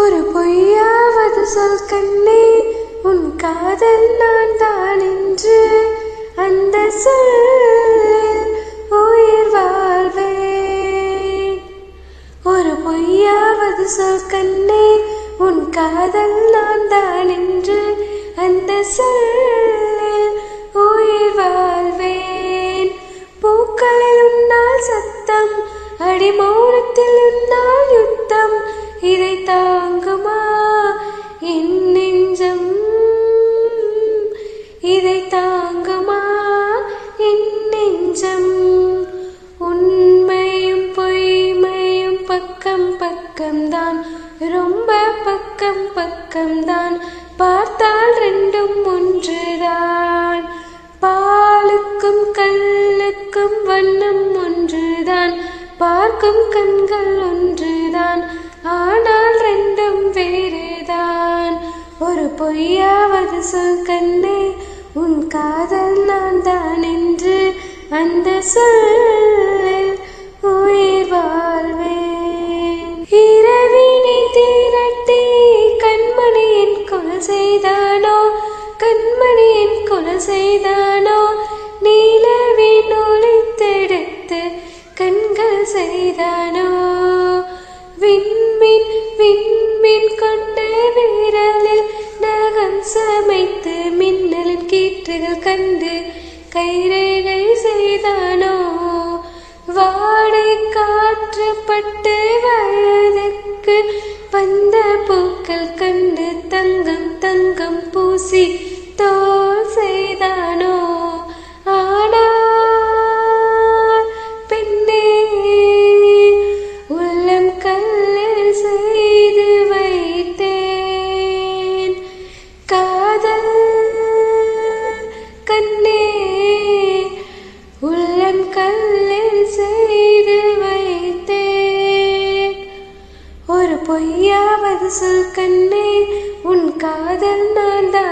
ஒரு பொய்யாவது சொல் கண்ணே, உன் காதல் நான் தான் என்று அந்த சொல்லில் உயிர் வாழ்வேன். ஒரு பொய்யாவது சொல் கண்ணே, உன் காதல் நான் தான் என்று அந்த சொல்லில் உயிர் வாழ்வேன். பூக்களில் உன்னால் சத்தம், அடிமௌனத்தில் உன்னால் யுத்தம், இதை தாங்குமா என் நெஞ்சம், இதை தாங்குமா என் நெஞ்சம். உண்மையும் பொய்மையும் பக்கம் பக்கம்தான், ரொம்ப பக்கம் பக்கம்தான், பார்த்தால் ரெண்டும் ஒன்றுதான். பாலுக்கும் கல்லுக்கும் வண்ணம் ஒன்றுதான், பார்க்கும் கண்கள் ஒன்றுதான், ஆனால் ரெண்டும் வேறுதான். ஒரு பொய்யாவது சொல் கண்ணே, உன் காதல் நான் தான் என்று அந்த சொல்லில் உயிர் வாழ்வேன். இரவினை திரட்டி கண்மணியின் கொலை செய்தானோ, கண்மணியின் கொலை செய்தானோ, நீலவின் ஒளித்தெடுத்து கண்கள் செய்தானோ. விண்மீன் விண்மீன் கொண்ட விரலில் நகம் சமைத்து மின்னலின் கீற்றுகள் கண்டு கைரேகை செய்தானோ. வாடை காற்று பட்டு வயதுக்கு வந்த பூக்கள் கண்டு தங்கம் தங்கம் பூசி தோல் செய்தானோ. ஆனால் பெண்ணே, உள்ளம் கல்லில் செய்து வைத்தேன் காதல் கண்ணே, உள்ளம் கல்லில் செய்து வைத்தேன். ஒரு பொய்யாவது சொல் கண்ணே, உன் காதல் நான் தான்